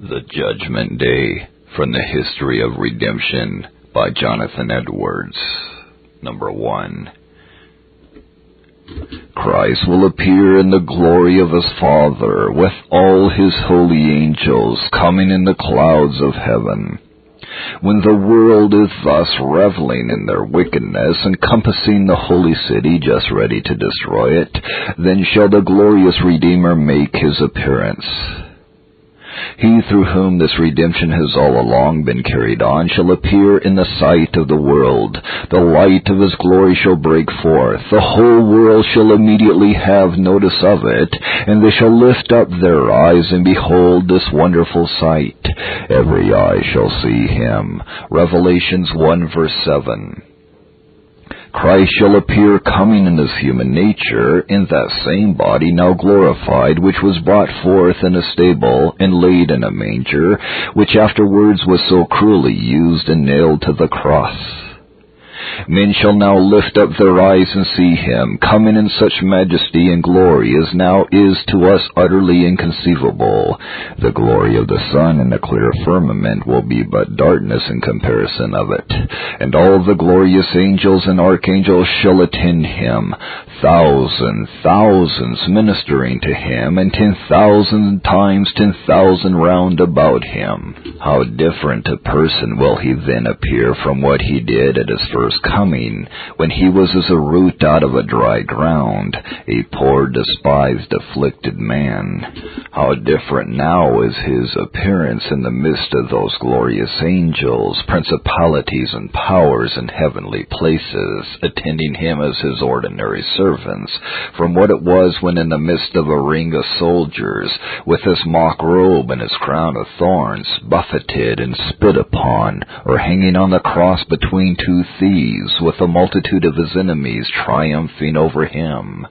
The Judgment Day, from the History of Redemption, by Jonathan Edwards. Number 1. Christ will appear in the glory of his Father, with all his holy angels, coming in the clouds of heaven. When the world is thus reveling in their wickedness, encompassing the holy city, just ready to destroy it, then shall the glorious Redeemer make his appearance. He through whom this redemption has all along been carried on shall appear in the sight of the world. The light of his glory shall break forth. The whole world shall immediately have notice of it, and they shall lift up their eyes and behold this wonderful sight. Every eye shall see him. Revelations 1 verse 7. Christ shall appear coming in his human nature, in that same body now glorified, which was brought forth in a stable and laid in a manger, which afterwards was so cruelly used and nailed to the cross. Men shall now lift up their eyes and see him, coming in such majesty and glory as now is to us utterly inconceivable. The glory of the sun in the clear firmament will be but darkness in comparison of it. And all the glorious angels and archangels shall attend him, thousands ministering to him, and 10,000 times 10,000 round about him. How different a person will he then appear from what he did at his first coming, when he was as a root out of a dry ground, a poor, despised, afflicted man. How different now is his appearance in the midst of those glorious angels, principalities and powers in heavenly places, attending him as his ordinary servants, from what it was when in the midst of a ring of soldiers, with his mock robe and his crown of thorns, buffeted and spit upon, or hanging on the cross between two thieves, with a multitude of his enemies triumphing over him.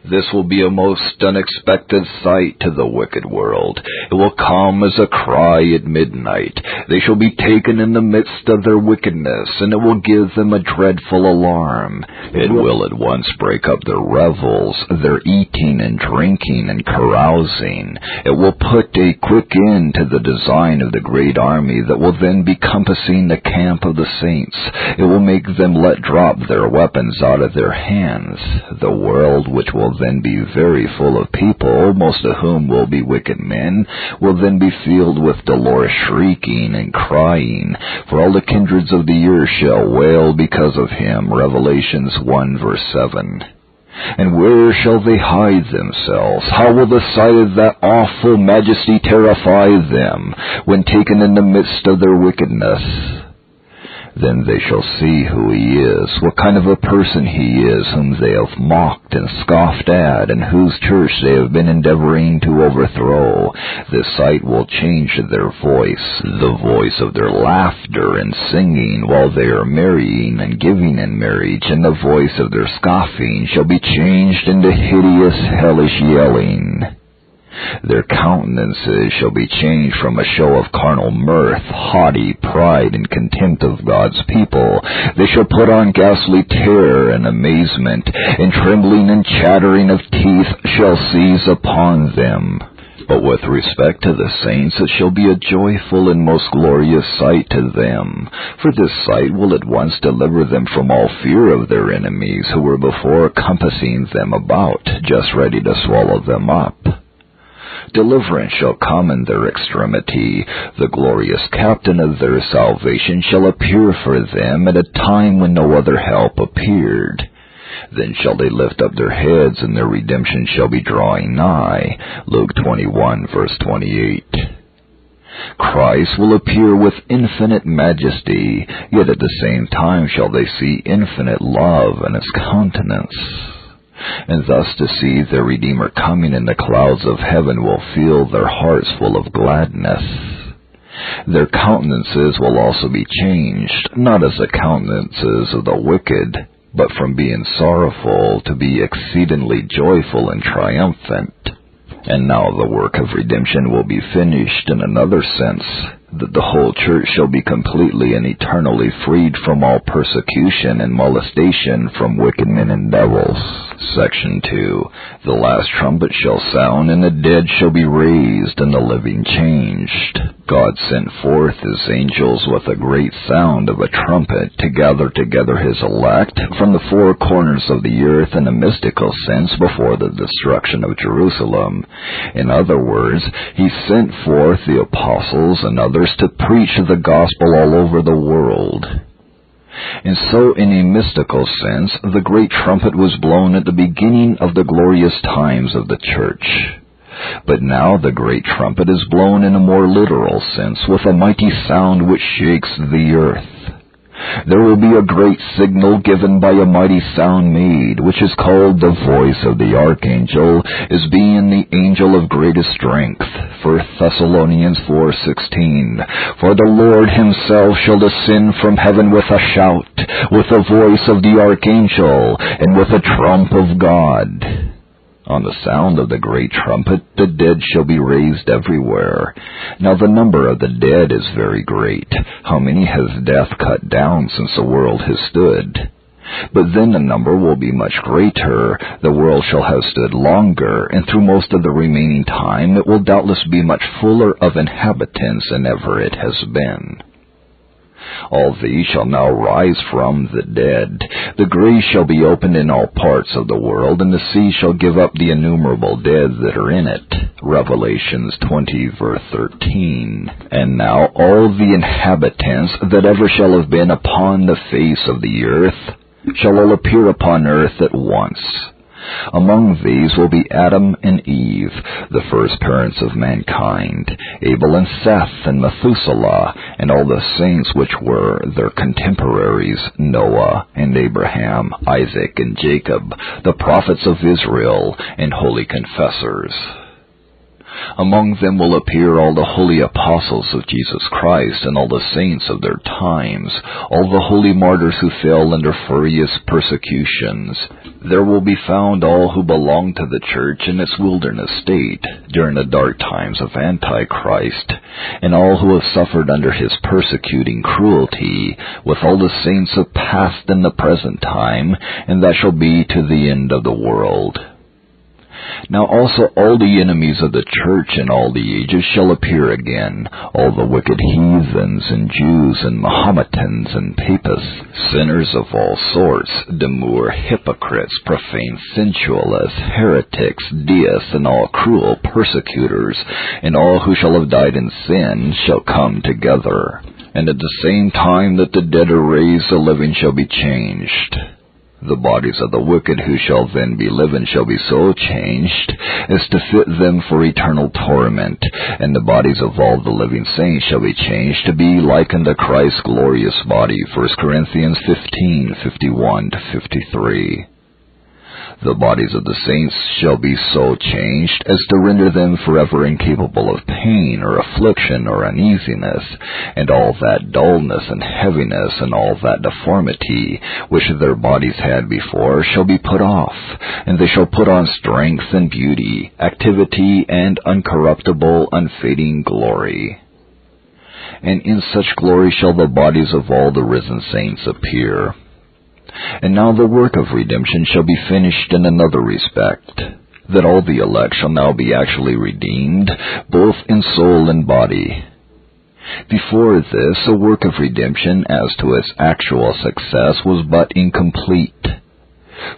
This will be a most unexpected sight to the wicked world. It will come as a cry at midnight. They shall be taken in the midst of their wickedness, and it will give them a dreadful alarm. It will at once break up their revels, their eating and drinking and carousing. It will put a quick end to the design of the great army that will then be compassing the camp of the saints. It will make them let drop their weapons out of their hands. The world, which will then be very full of people, most of whom will be wicked men, will then be filled with dolorous shrieking and crying, for all the kindreds of the earth shall wail because of him. Revelations 1 verse 7. And where shall they hide themselves? How will the sight of that awful majesty terrify them, when taken in the midst of their wickedness? Then they shall see who he is, what kind of a person he is, whom they have mocked and scoffed at, and whose church they have been endeavoring to overthrow. This sight will change their voice, the voice of their laughter and singing while they are marrying and giving in marriage, and the voice of their scoffing shall be changed into hideous, hellish yelling. Their countenances shall be changed from a show of carnal mirth, haughty pride, and contempt of God's people. They shall put on ghastly terror and amazement, and trembling and chattering of teeth shall seize upon them. But with respect to the saints, it shall be a joyful and most glorious sight to them. For this sight will at once deliver them from all fear of their enemies, who were before compassing them about, just ready to swallow them up. Deliverance shall come in their extremity. The glorious captain of their salvation shall appear for them at a time when no other help appeared. Then shall they lift up their heads, and their redemption shall be drawing nigh. Luke 21 verse 28. Christ will appear with infinite majesty, yet at the same time shall they see infinite love in his countenance. And thus to see their Redeemer coming in the clouds of heaven will fill their hearts full of gladness. Their countenances will also be changed, not as the countenances of the wicked, but from being sorrowful to be exceedingly joyful and triumphant. And now the work of redemption will be finished in another sense. that the whole church shall be completely and eternally freed from all persecution and molestation from wicked men and devils. Section 2. The last trumpet shall sound, and the dead shall be raised, and the living changed. God sent forth his angels with a great sound of a trumpet to gather together his elect from the four corners of the earth in a mystical sense before the destruction of Jerusalem. In other words, he sent forth the apostles and others to preach the gospel all over the world. And so, in a mystical sense, the great trumpet was blown at the beginning of the glorious times of the church. But now the great trumpet is blown in a more literal sense, with a mighty sound which shakes the earth. There will be a great signal given by a mighty sound made, which is called the voice of the archangel, as being the angel of greatest strength. 1 Thessalonians 4:16. For the Lord himself shall descend from heaven with a shout, with the voice of the archangel, and with a trump of God. On the sound of the great trumpet, the dead shall be raised everywhere. Now the number of the dead is very great. How many has death cut down since the world has stood? But then the number will be much greater. The world shall have stood longer, and through most of the remaining time it will doubtless be much fuller of inhabitants than ever it has been. All these shall now rise from the dead. The grave shall be opened in all parts of the world, and the sea shall give up the innumerable dead that are in it. Revelations 20, verse 13. And now all the inhabitants that ever shall have been upon the face of the earth shall all appear upon earth at once. Among these will be Adam and Eve, the first parents of mankind, Abel and Seth and Methuselah, and all the saints which were their contemporaries, Noah and Abraham, Isaac and Jacob, the prophets of Israel, and holy confessors. Among them will appear all the holy apostles of Jesus Christ and all the saints of their times, all the holy martyrs who fell under furious persecutions. There will be found all who belong to the church in its wilderness state during the dark times of Antichrist, and all who have suffered under his persecuting cruelty, with all the saints of past and the present time, and that shall be to the end of the world. Now also all the enemies of the church in all the ages shall appear again, all the wicked heathens and Jews and Mahometans and papists, sinners of all sorts, demure hypocrites, profane sensualists, heretics, deists, and all cruel persecutors, and all who shall have died in sin shall come together. And at the same time that the dead are raised, the living shall be changed. The bodies of the wicked who shall then be living shall be so changed as to fit them for eternal torment, and the bodies of all the living saints shall be changed to be like unto Christ's glorious body. 1 Corinthians 15:51-53. The bodies of the saints shall be so changed as to render them forever incapable of pain or affliction or uneasiness, and all that dullness and heaviness and all that deformity which their bodies had before shall be put off, and they shall put on strength and beauty, activity and uncorruptible, unfading glory. And in such glory shall the bodies of all the risen saints appear. And now the work of redemption shall be finished in another respect, that all the elect shall now be actually redeemed, both in soul and body. Before this, the work of redemption as to its actual success was but incomplete,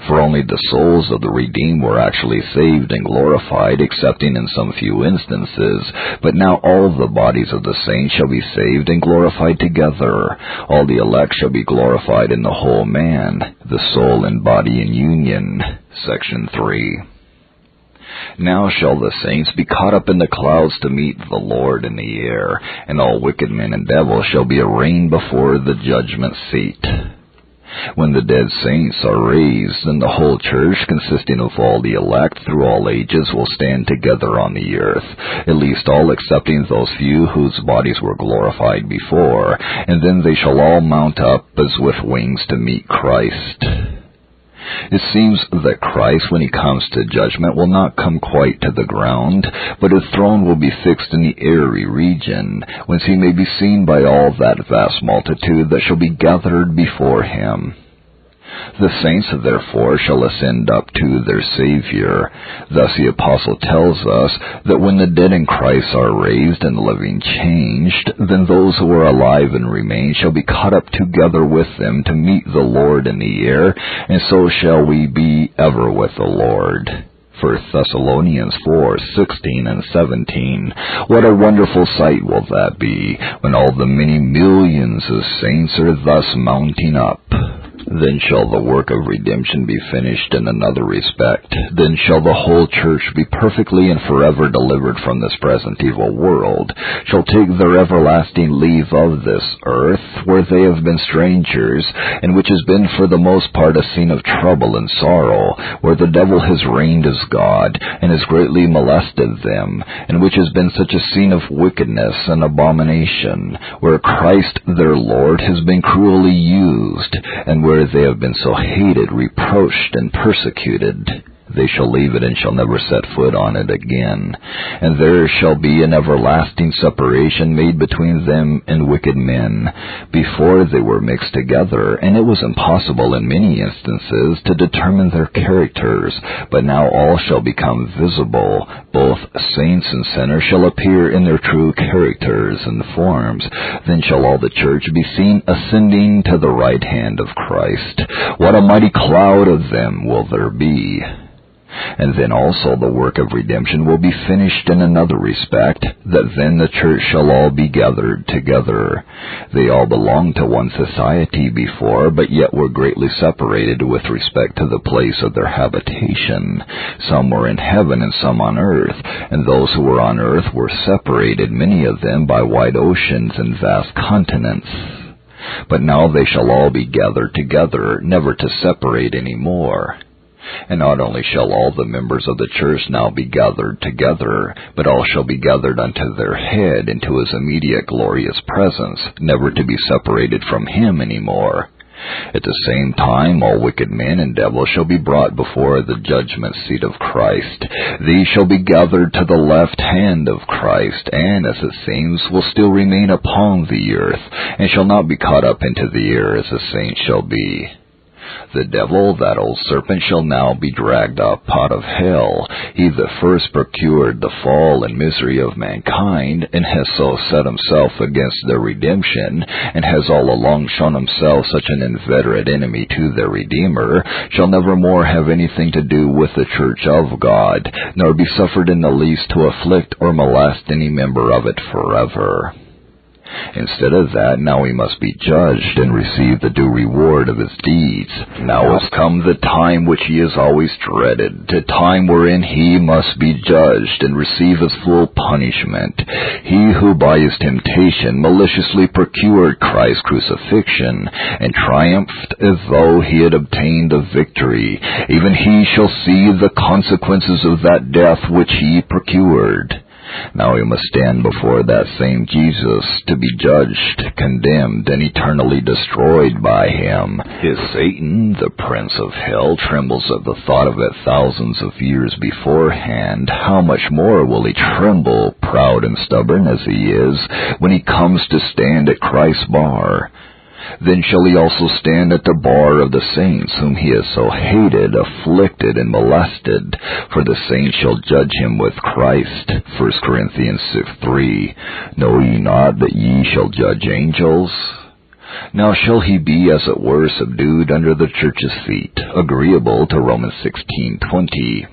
for only the souls of the redeemed were actually saved and glorified, excepting in some few instances. But now all the bodies of the saints shall be saved and glorified together. All the elect shall be glorified in the whole man, the soul and body in union. Section 3. Now shall the saints be caught up in the clouds to meet the Lord in the air, and all wicked men and devils shall be arraigned before the judgment seat. When the dead saints are raised, then the whole church, consisting of all the elect through all ages, will stand together on the earth, at least all excepting those few whose bodies were glorified before, and then they shall all mount up as with wings to meet Christ. It seems that Christ, when he comes to judgment, will not come quite to the ground, but his throne will be fixed in the airy region, whence he may be seen by all that vast multitude that shall be gathered before him. The saints, therefore, shall ascend up to their Savior. Thus the Apostle tells us that when the dead in Christ are raised and the living changed, then those who are alive and remain shall be caught up together with them to meet the Lord in the air, and so shall we be ever with the Lord. 1 Thessalonians 4:16 and 17. What a wonderful sight will that be, when all the many millions of saints are thus mounting up. Then shall the work of redemption be finished in another respect. Then shall the whole church be perfectly and forever delivered from this present evil world, shall take their everlasting leave of this earth, where they have been strangers, and which has been for the most part a scene of trouble and sorrow, where the devil has reigned as God, and has greatly molested them, and which has been such a scene of wickedness and abomination, where Christ their Lord has been cruelly used, and where they have been so hated, reproached, and persecuted. They shall leave it and shall never set foot on it again. And there shall be an everlasting separation made between them and wicked men. Before they were mixed together, and it was impossible in many instances to determine their characters. But now all shall become visible. Both saints and sinners shall appear in their true characters and forms. Then shall all the church be seen ascending to the right hand of Christ. What a mighty cloud of them will there be! And then also the work of redemption will be finished in another respect, that then the church shall all be gathered together. They all belonged to one society before, but yet were greatly separated with respect to the place of their habitation. Some were in heaven and some on earth, and those who were on earth were separated, many of them, by wide oceans and vast continents. But now they shall all be gathered together, never to separate any more. And not only shall all the members of the church now be gathered together, but all shall be gathered unto their head into his immediate glorious presence, never to be separated from him any more. At the same time all wicked men and devils shall be brought before the judgment seat of Christ. These shall be gathered to the left hand of Christ, and, as it seems, will still remain upon the earth, and shall not be caught up into the air as the saints shall be. The devil, that old serpent, shall now be dragged up out of hell, he that first procured the fall and misery of mankind, and has so set himself against their redemption, and has all along shown himself such an inveterate enemy to their Redeemer, shall never more have anything to do with the church of God, nor be suffered in the least to afflict or molest any member of it forever. Instead of that, now he must be judged and receive the due reward of his deeds. Now has come the time which he has always dreaded, the time wherein he must be judged and receive his full punishment. He who by his temptation maliciously procured Christ's crucifixion, and triumphed as though he had obtained a victory, even he shall see the consequences of that death which he procured. Now he must stand before that same Jesus to be judged, condemned, and eternally destroyed by him. His Satan, the prince of hell, trembles at the thought of it thousands of years beforehand. How much more will he tremble, proud and stubborn as he is, when he comes to stand at Christ's bar? Then shall he also stand at the bar of the saints, whom he has so hated, afflicted, and molested. For the saints shall judge him with Christ. 1 Corinthians 6:3. Know ye not that ye shall judge angels? Now shall he be, as it were, subdued under the church's feet, agreeable to Romans 16:20.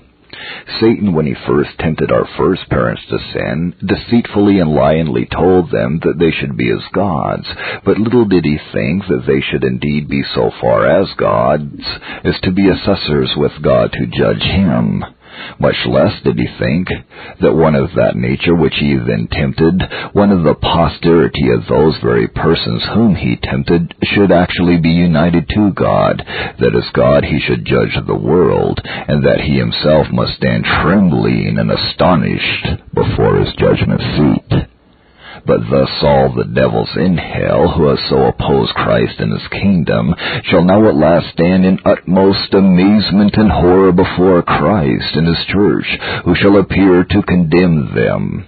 Satan, when he first tempted our first parents to sin, deceitfully and lyingly told them that they should be as gods, but little did he think that they should indeed be so far as gods, as to be assessors with God to judge him. Much less did he think that one of that nature which he then tempted, one of the posterity of those very persons whom he tempted, should actually be united to God, that as God he should judge the world, and that he himself must stand trembling and astonished before his judgment seat. But thus all the devils in hell, who have so opposed Christ and his kingdom, shall now at last stand in utmost amazement and horror before Christ and his church, who shall appear to condemn them.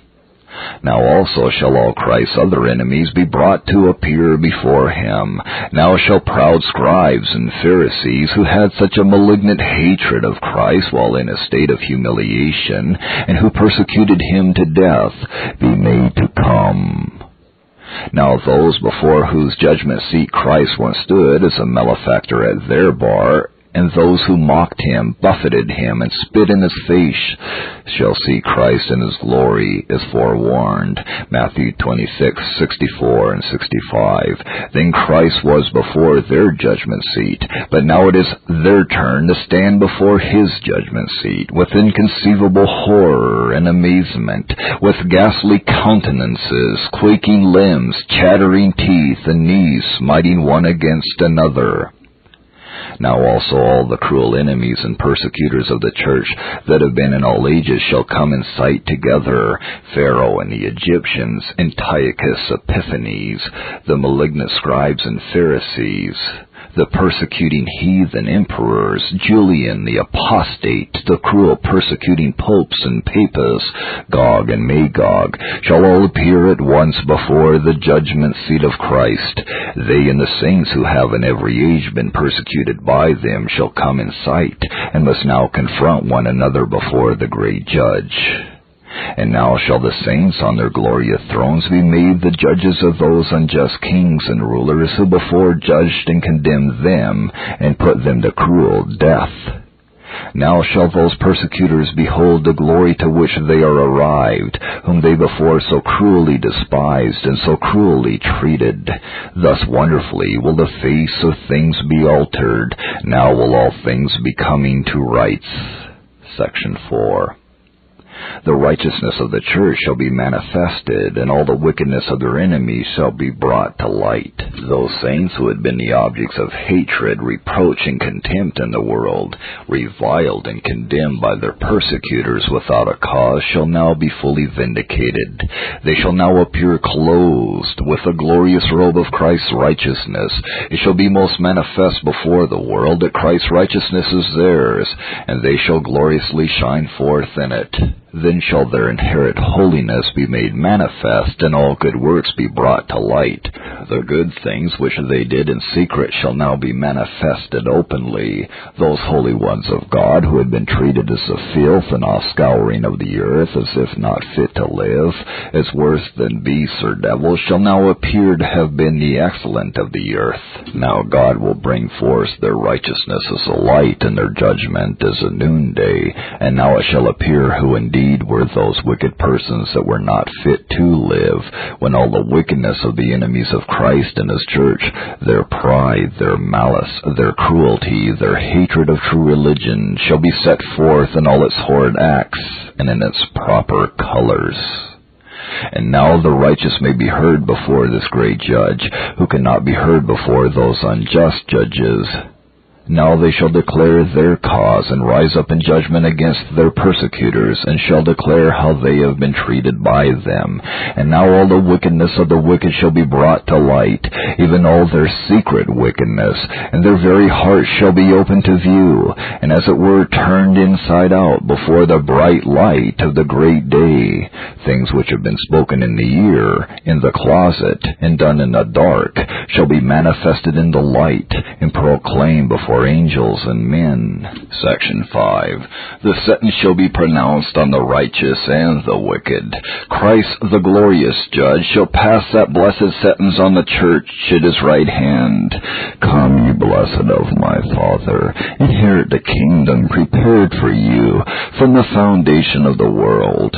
Now also shall all Christ's other enemies be brought to appear before him. Now shall proud scribes and Pharisees, who had such a malignant hatred of Christ while in a state of humiliation, and who persecuted him to death, be made to come. Now those before whose judgment seat Christ once stood as a malefactor at their bar, and those who mocked him, buffeted him, and spit in his face, shall see Christ in his glory, as forewarned. Matthew 26:64 and 65. Then Christ was before their judgment seat, but now it is their turn to stand before his judgment seat, with inconceivable horror and amazement, with ghastly countenances, quaking limbs, chattering teeth, and knees smiting one against another. Now also all the cruel enemies and persecutors of the church that have been in all ages shall come in sight together, Pharaoh and the Egyptians, Antiochus Epiphanes, the malignant scribes and Pharisees, the persecuting heathen emperors, Julian the apostate, the cruel persecuting popes and papists, Gog and Magog, shall all appear at once before the judgment seat of Christ. They and the saints who have in every age been persecuted by them shall come in sight, and must now confront one another before the great judge. And now shall the saints on their glorious thrones be made the judges of those unjust kings and rulers who before judged and condemned them, and put them to cruel death. Now shall those persecutors behold the glory to which they are arrived, whom they before so cruelly despised and so cruelly treated. Thus wonderfully will the face of things be altered. Now will all things be coming to rights. Section 4. The righteousness of the church shall be manifested, and all the wickedness of their enemies shall be brought to light. Those saints who had been the objects of hatred, reproach, and contempt in the world, reviled and condemned by their persecutors without a cause, shall now be fully vindicated. They shall now appear clothed with the glorious robe of Christ's righteousness. It shall be most manifest before the world that Christ's righteousness is theirs, and they shall gloriously shine forth in it. Then shall their inherent holiness be made manifest, and all good works be brought to light. The good things which they did in secret shall now be manifested openly. Those holy ones of God, who had been treated as the filth and offscouring of the earth, as if not fit to live, as worse than beasts or devils, shall now appear to have been the excellent of the earth. Now God will bring forth their righteousness as a light, and their judgment as a noonday. And now it shall appear who indeed were those wicked persons that were not fit to live, when all the wickedness of the enemies of Christ and his church, their pride, their malice, their cruelty, their hatred of true religion, shall be set forth in all its horrid acts, and in its proper colors. And now the righteous may be heard before this great judge, who cannot be heard before those unjust judges. Now they shall declare their cause, and rise up in judgment against their persecutors, and shall declare how they have been treated by them. And now all the wickedness of the wicked shall be brought to light, even all their secret wickedness, and their very hearts shall be open to view, and as it were turned inside out before the bright light of the great day. Things which have been spoken in the ear, in the closet, and done in the dark, shall be manifested in the light, and proclaimed before angels and men. Section 5. The sentence shall be pronounced on the righteous and the wicked. Christ, the glorious judge, shall pass that blessed sentence on the church at his right hand. Come, ye blessed of my Father, inherit the kingdom prepared for you from the foundation of the world.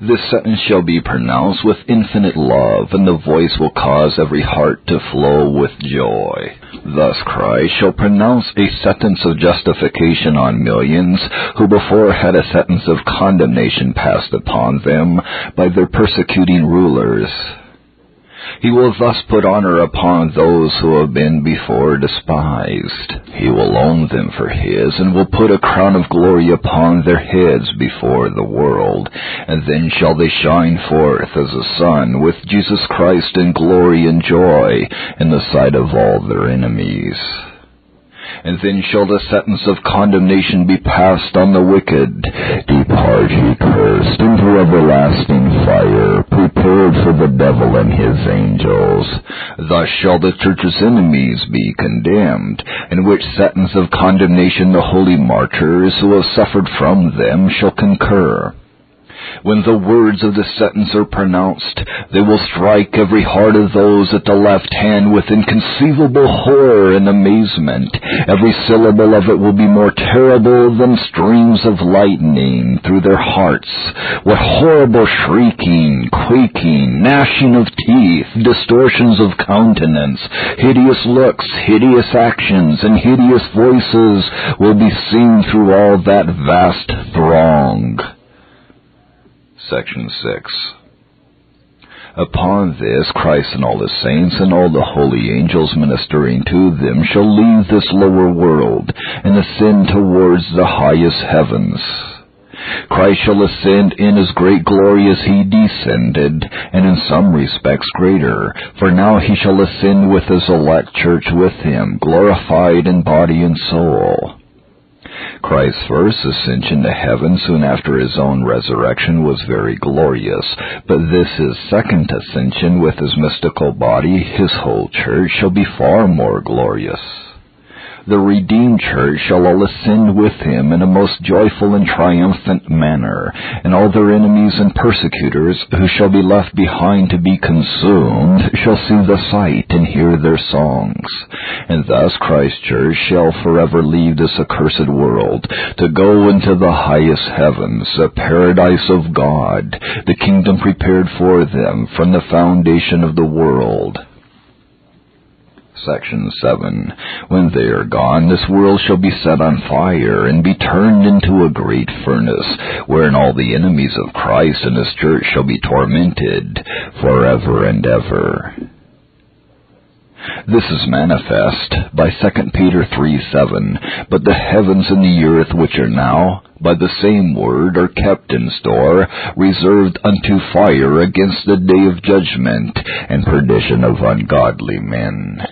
This sentence shall be pronounced with infinite love, and the voice will cause every heart to flow with joy. Thus Christ shall pronounce a sentence of justification on millions, who before had a sentence of condemnation passed upon them by their persecuting rulers. He will thus put honor upon those who have been before despised. He will own them for his, and will put a crown of glory upon their heads before the world. And then shall they shine forth as the sun with Jesus Christ in glory and joy in the sight of all their enemies. And then shall the sentence of condemnation be passed on the wicked. Depart, ye cursed, into everlasting fire, prepared for the devil and his angels. Thus shall the church's enemies be condemned, in which sentence of condemnation the holy martyrs who have suffered from them shall concur. When the words of the sentence are pronounced, they will strike every heart of those at the left hand with inconceivable horror and amazement. Every syllable of it will be more terrible than streams of lightning through their hearts. What horrible shrieking, quaking, gnashing of teeth, distortions of countenance, hideous looks, hideous actions, and hideous voices will be seen through all that vast throng. Section 6. Upon this, Christ and all the saints and all the holy angels ministering to them shall leave this lower world and ascend towards the highest heavens. Christ shall ascend in as great glory as he descended, and in some respects greater, for now he shall ascend with his elect church with him, glorified in body and soul. Christ's first ascension to heaven soon after his own resurrection was very glorious, but this his second ascension with his mystical body, his whole church, shall be far more glorious. The redeemed church shall all ascend with him in a most joyful and triumphant manner, and all their enemies and persecutors, who shall be left behind to be consumed, shall see the sight and hear their songs. And thus Christ's church shall forever leave this accursed world, to go into the highest heavens, the paradise of God, the kingdom prepared for them from the foundation of the world. Section 7. When they are gone, this world shall be set on fire, and be turned into a great furnace, wherein all the enemies of Christ and his church shall be tormented forever and ever. This is manifest by 2 Peter 3:7. But the heavens and the earth which are now, by the same word, are kept in store, reserved unto fire against the day of judgment and perdition of ungodly men.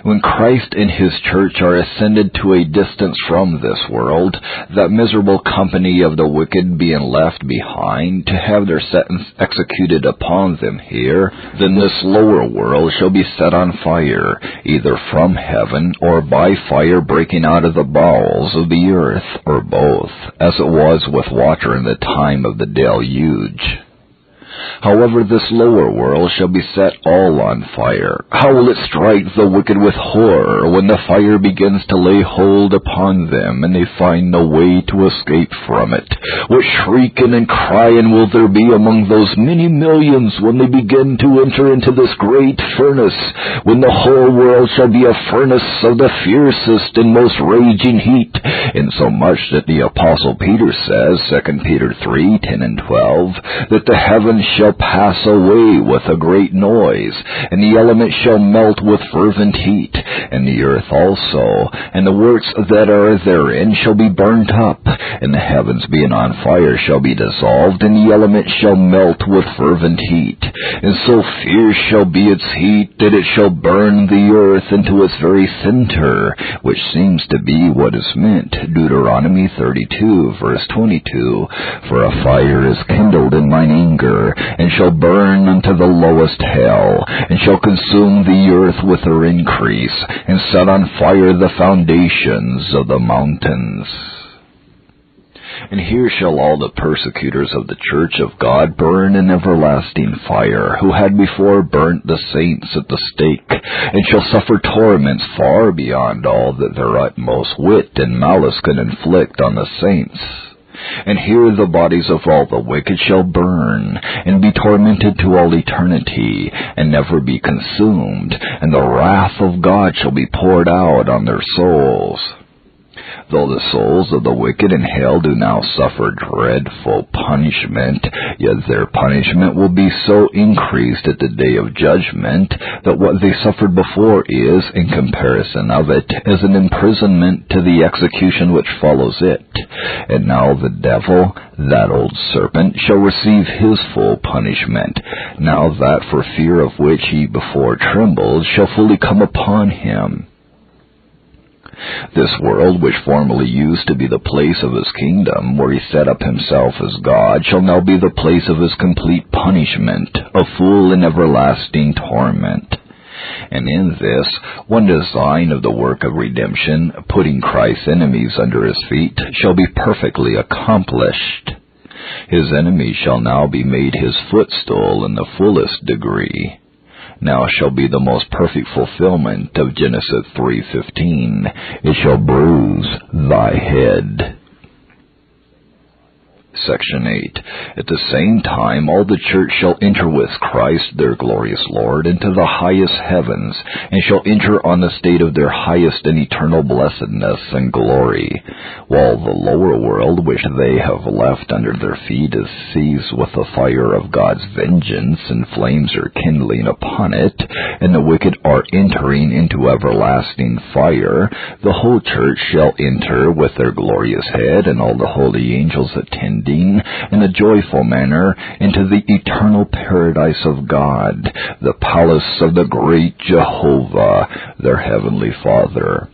When Christ and his church are ascended to a distance from this world, that miserable company of the wicked being left behind to have their sentence executed upon them here, then this lower world shall be set on fire, either from heaven or by fire breaking out of the bowels of the earth, or both, as it was with water in the time of the deluge. However, this lower world shall be set all on fire. How will it strike the wicked with horror when the fire begins to lay hold upon them, and they find no way to escape from it? What shrieking and crying will there be among those many millions when they begin to enter into this great furnace, when the whole world shall be a furnace of the fiercest and most raging heat, insomuch that the Apostle Peter says, 2 Peter 3:10 and 12, that the heavens shall pass away with a great noise, and the elements shall melt with fervent heat, and the earth also, and the works that are therein shall be burnt up, and the heavens being on fire shall be dissolved, and the elements shall melt with fervent heat. And so fierce shall be its heat that it shall burn the earth into its very center, which seems to be what is meant, Deuteronomy 32, verse 22, for a fire is kindled in mine anger, and shall burn unto the lowest hell, and shall consume the earth with her increase, and set on fire the foundations of the mountains. And here shall all the persecutors of the church of God burn in everlasting fire, who had before burnt the saints at the stake, and shall suffer torments far beyond all that their utmost wit and malice can inflict on the saints. And here the bodies of all the wicked shall burn, and be tormented to all eternity, and never be consumed, and the wrath of God shall be poured out on their souls. Though the souls of the wicked in hell do now suffer dreadful punishment, yet their punishment will be so increased at the day of judgment that what they suffered before is, in comparison of it, as an imprisonment to the execution which follows it. And now the devil, that old serpent, shall receive his full punishment, now that for fear of which he before trembled shall fully come upon him. This world, which formerly used to be the place of his kingdom, where he set up himself as God, shall now be the place of his complete punishment, of full and everlasting torment. And in this, one design of the work of redemption, putting Christ's enemies under his feet, shall be perfectly accomplished. His enemies shall now be made his footstool in the fullest degree. Now shall be the most perfect fulfillment of Genesis 3:15. It shall bruise thy head. Section 8. At the same time all the church shall enter with Christ their glorious Lord into the highest heavens, and shall enter on the state of their highest and eternal blessedness and glory, while the lower world which they have left under their feet is seized with the fire of God's vengeance, and flames are kindling upon it, and the wicked are entering into everlasting fire. The whole church shall enter with their glorious head, and all the holy angels attending in a joyful manner into the eternal paradise of God, the palace of the great Jehovah, their heavenly Father.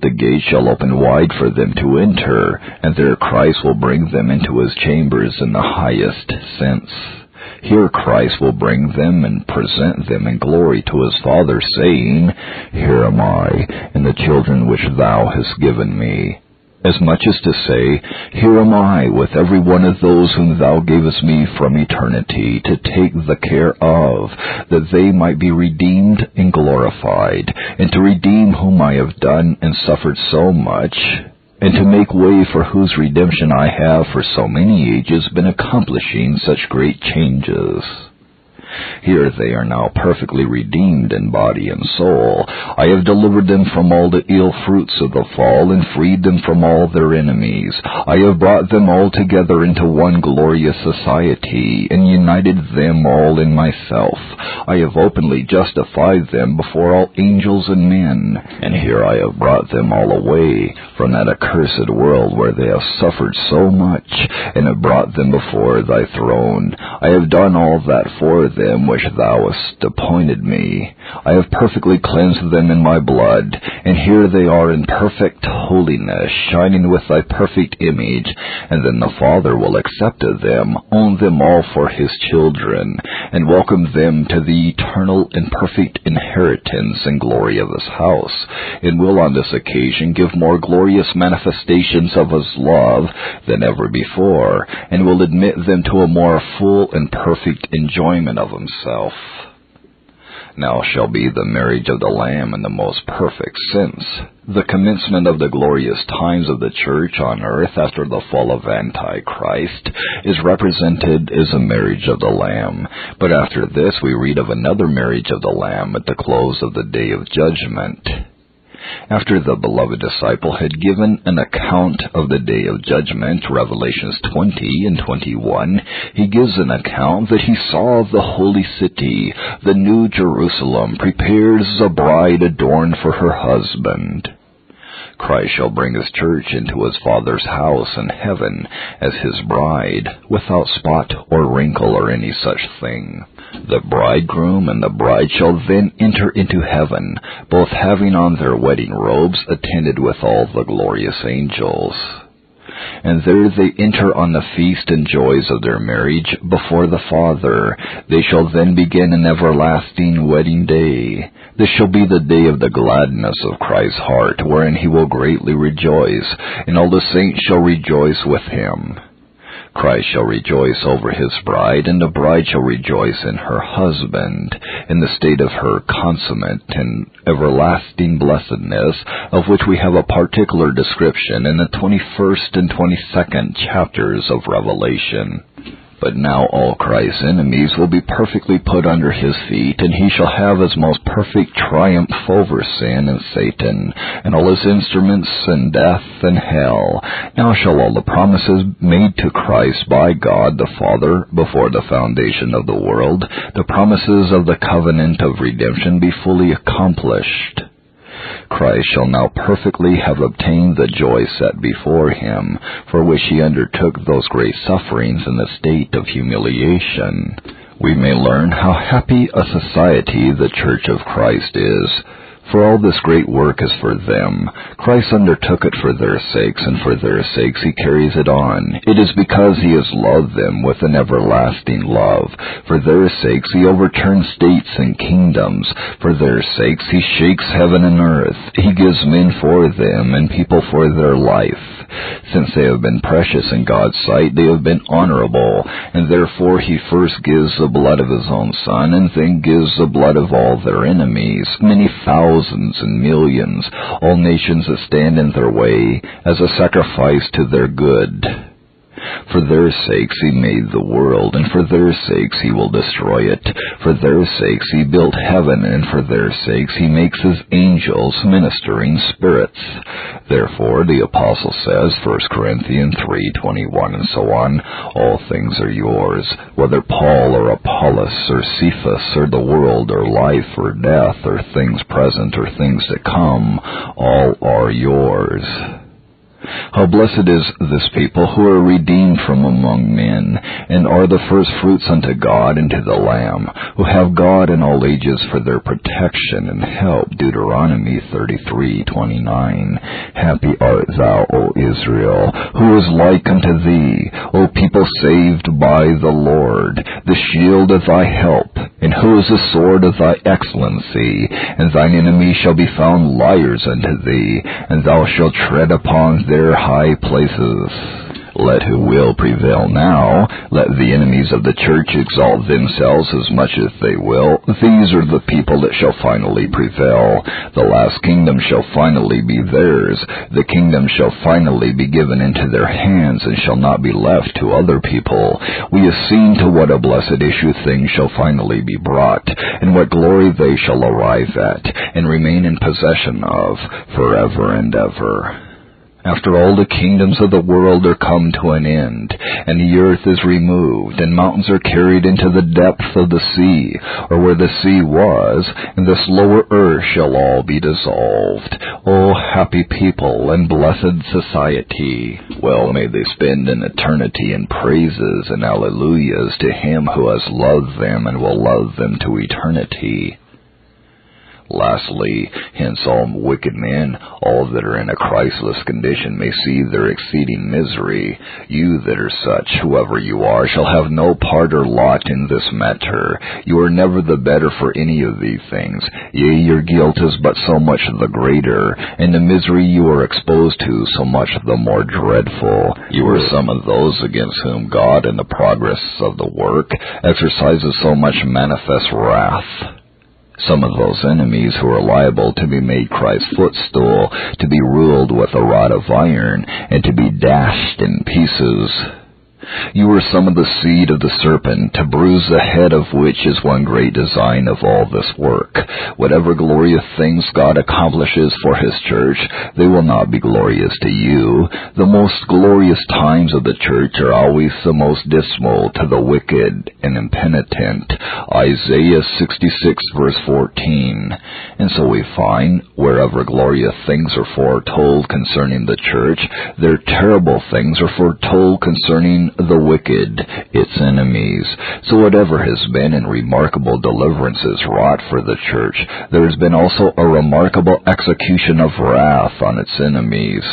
The gate shall open wide for them to enter, and there Christ will bring them into his chambers in the highest sense. Here Christ will bring them and present them in glory to his Father, saying, Here am I, and the children which thou hast given me. As much as to say, Here am I with every one of those whom thou gavest me from eternity, to take the care of, that they might be redeemed and glorified, and to redeem whom I have done and suffered so much, and to make way for whose redemption I have for so many ages been accomplishing such great changes. Here they are now perfectly redeemed in body and soul. I have delivered them from all the ill fruits of the fall, and freed them from all their enemies. I have brought them all together into one glorious society, and united them all in myself. I have openly justified them before all angels and men. And here I have brought them all away from that accursed world where they have suffered so much, and have brought them before thy throne. I have done all that for them which thou hast appointed me. I have perfectly cleansed them in my blood, and here they are in perfect holiness, shining with thy perfect image. And then the Father will accept of them, own them all for his children, and welcome them to the eternal and perfect inheritance and glory of his house, and will on this occasion give more glorious manifestations of his love than ever before, and will admit them to a more full and perfect enjoyment of himself. Now shall be the marriage of the Lamb in the most perfect sense. The commencement of the glorious times of the church on earth after the fall of Antichrist is represented as a marriage of the Lamb. But after this we read of another marriage of the Lamb at the close of the day of judgment. After the beloved disciple had given an account of the day of judgment, Revelations 20 and 21, he gives an account that he saw the holy city, the new Jerusalem, prepared as a bride adorned for her husband. Christ shall bring his church into his Father's house in heaven as his bride, without spot or wrinkle or any such thing. The bridegroom and the bride shall then enter into heaven, both having on their wedding robes, attended with all the glorious angels. And there they enter on the feast and joys of their marriage before the Father. They shall then begin an everlasting wedding day. This shall be the day of the gladness of Christ's heart, wherein he will greatly rejoice, and all the saints shall rejoice with him. Christ shall rejoice over his bride, and the bride shall rejoice in her husband, in the state of her consummate and everlasting blessedness, of which we have a particular description in the 21st and 22nd chapters of Revelation. But now all Christ's enemies will be perfectly put under his feet, and he shall have his most perfect triumph over sin and Satan, and all his instruments, and death and hell. Now shall all the promises made to Christ by God the Father before the foundation of the world, the promises of the covenant of redemption, be fully accomplished. Christ shall now perfectly have obtained the joy set before him, for which he undertook those great sufferings in the state of humiliation. We may learn how happy a society the Church of Christ is, for all this great work is for them. Christ undertook it for their sakes, and for their sakes he carries it on. It is because he has loved them with an everlasting love. For their sakes he overturns states and kingdoms. For their sakes he shakes heaven and earth. He gives men for them, and people for their life. Since they have been precious in God's sight, they have been honorable, and therefore he first gives the blood of his own Son, and then gives the blood of all their enemies, many thousands and millions, all nations that stand in their way, as a sacrifice to their good. For their sakes he made the world, and for their sakes he will destroy it. For their sakes he built heaven, and for their sakes he makes his angels ministering spirits. Therefore the apostle says, 1 Corinthians 3:21 and so on, all things are yours, whether Paul or Apollos or Cephas or the world or life or death or things present or things to come, all are yours. How blessed is this people who are redeemed from among men, and are the first fruits unto God and to the Lamb, who have God in all ages for their protection and help. Deuteronomy 33:29. Happy art thou, O Israel, who is like unto thee, O people saved by the Lord, the shield of thy help, and who is the sword of thy excellency. And thine enemies shall be found liars unto thee, and thou shalt tread upon their high places. Let who will prevail now. Let the enemies of the church exalt themselves as much as they will. These are the people that shall finally prevail. The last kingdom shall finally be theirs. The kingdom shall finally be given into their hands, and shall not be left to other people. We have seen to what a blessed issue things shall finally be brought, and what glory they shall arrive at, and remain in possession of forever and ever. After all the kingdoms of the world are come to an end, and the earth is removed, and mountains are carried into the depth of the sea, or where the sea was, and this lower earth shall all be dissolved. O happy people and blessed society! Well may they spend an eternity in praises and alleluias to him who has loved them and will love them to eternity. Lastly, hence all wicked men, all that are in a Christless condition, may see their exceeding misery. You that are such, whoever you are, shall have no part or lot in this matter. You are never the better for any of these things. Yea, your guilt is but so much the greater, and the misery you are exposed to so much the more dreadful. You are some of those against whom God, in the progress of the work, exercises so much manifest wrath. Some of those enemies who are liable to be made Christ's footstool, to be ruled with a rod of iron, and to be dashed in pieces. You are some of the seed of the serpent, to bruise the head of which is one great design of all this work. Whatever glorious things God accomplishes for his church, they will not be glorious to you. The most glorious times of the church are always the most dismal to the wicked and impenitent. Isaiah 66 verse 14. And so we find, wherever glorious things are foretold concerning the church, their terrible things are foretold concerning the wicked, its enemies. So whatever has been in remarkable deliverances wrought for the church, there has been also a remarkable execution of wrath on its enemies.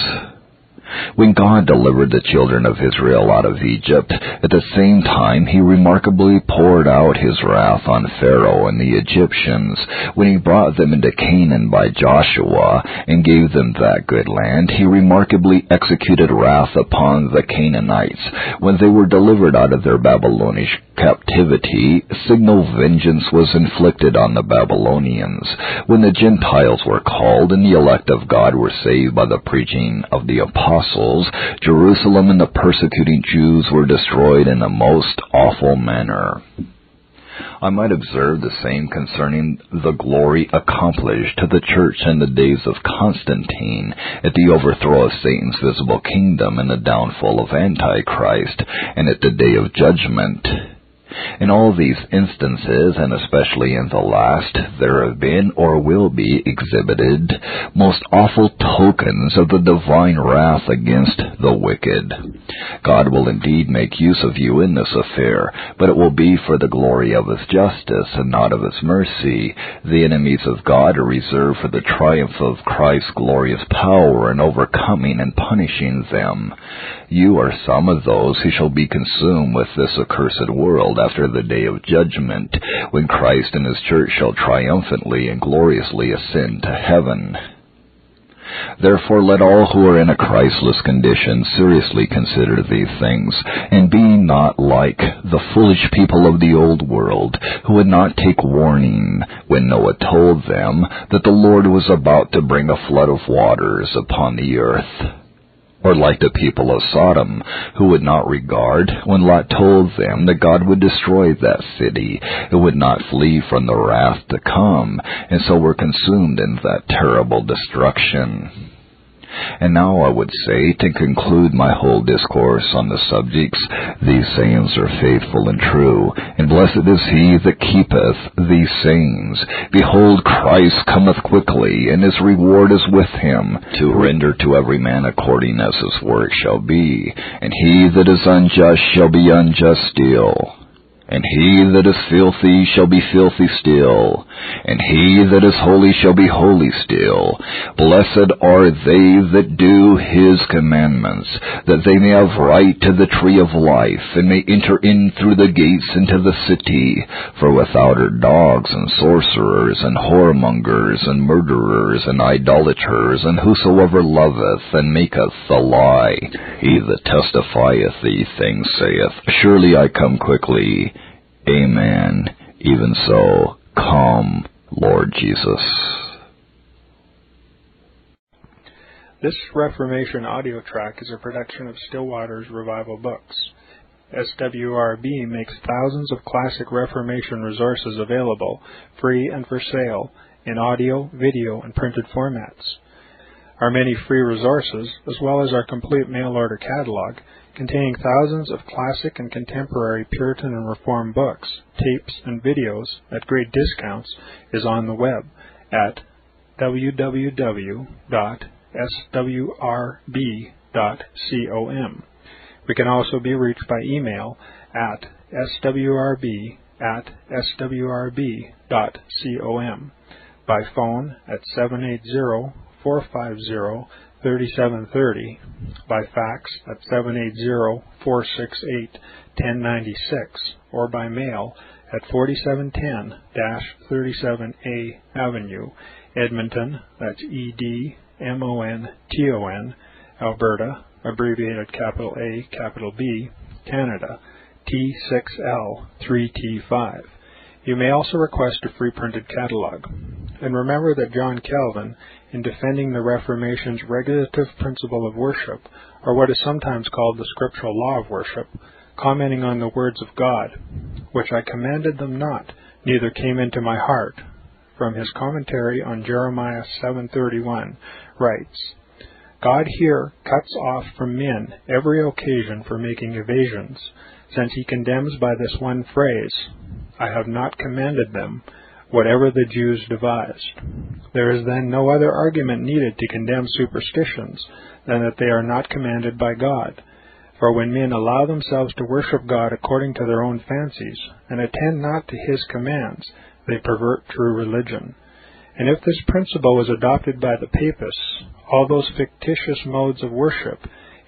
When God delivered the children of Israel out of Egypt, at the same time he remarkably poured out his wrath on Pharaoh and the Egyptians. When he brought them into Canaan by Joshua and gave them that good land, he remarkably executed wrath upon the Canaanites. When they were delivered out of their Babylonish captivity, signal vengeance was inflicted on the Babylonians. When the Gentiles were called and the elect of God were saved by the preaching of the apostles, apostles, Jerusalem and the persecuting Jews were destroyed in the most awful manner. I might observe the same concerning the glory accomplished to the church in the days of Constantine, at the overthrow of Satan's visible kingdom and the downfall of Antichrist, and at the day of judgment. In all these instances, and especially in the last, there have been or will be exhibited most awful tokens of the divine wrath against the wicked. God will indeed make use of you in this affair, but it will be for the glory of His justice and not of His mercy. The enemies of God are reserved for the triumph of Christ's glorious power in overcoming and punishing them. You are some of those who shall be consumed with this accursed world after the day of judgment, when Christ and His church shall triumphantly and gloriously ascend to heaven. Therefore let all who are in a Christless condition seriously consider these things, and be not like the foolish people of the old world, who would not take warning when Noah told them that the Lord was about to bring a flood of waters upon the earth. Or like the people of Sodom, who would not regard when Lot told them that God would destroy that city, who would not flee from the wrath to come, and so were consumed in that terrible destruction. And now I would say, to conclude my whole discourse on the subjects, these sayings are faithful and true, and blessed is he that keepeth these sayings. Behold, Christ cometh quickly, and his reward is with him, to render to every man according as his work shall be. And he that is unjust shall be unjust still. And he that is filthy shall be filthy still, and he that is holy shall be holy still. Blessed are they that do his commandments, that they may have right to the tree of life, and may enter in through the gates into the city. For without are dogs, and sorcerers, and whoremongers, and murderers, and idolaters, and whosoever loveth and maketh a lie. He that testifieth these things saith, Surely I come quickly. Amen. Even so, come, Lord Jesus. This Reformation audio track is a production of Stillwater's Revival Books. SWRB makes thousands of classic Reformation resources available, free and for sale, in audio, video, and printed formats. Our many free resources, as well as our complete mail-order catalog, containing thousands of classic and contemporary Puritan and Reformed books, tapes, and videos at great discounts, is on the web at www.swrb.com. We can also be reached by email at swrb@swrb.com, by phone at 780-450-3730, by fax at 780-468-1096, or by mail at 4710-37A Avenue, Edmonton, that's Edmonton, Alberta, abbreviated capital A, capital B, Canada, T6L3T5. You may also request a free printed catalog. And remember that John Calvin, in defending the Reformation's regulative principle of worship, or what is sometimes called the scriptural law of worship, commenting on the words of God, which I commanded them not, neither came into my heart, from his commentary on Jeremiah 7:31, writes, God here cuts off from men every occasion for making evasions, since he condemns by this one phrase, I have not commanded them, whatever the Jews devised. There is then no other argument needed to condemn superstitions than that they are not commanded by God. For when men allow themselves to worship God according to their own fancies, and attend not to his commands, they pervert true religion. And if this principle was adopted by the Papists, all those fictitious modes of worship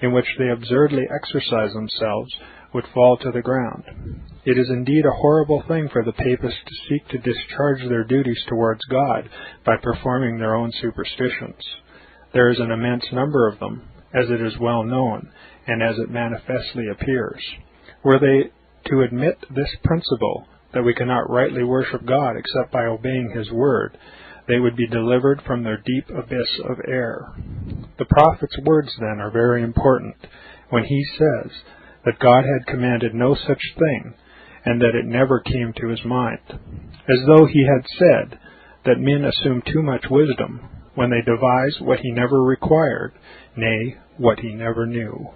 in which they absurdly exercise themselves would fall to the ground. It is indeed a horrible thing for the Papists to seek to discharge their duties towards God by performing their own superstitions. There is an immense number of them, as it is well known, and as it manifestly appears. Were they to admit this principle, that we cannot rightly worship God except by obeying his word, they would be delivered from their deep abyss of error. The prophet's words, then, are very important when he says that God had commanded no such thing, and that it never came to his mind, as though he had said that men assume too much wisdom when they devise what he never required, nay, what he never knew.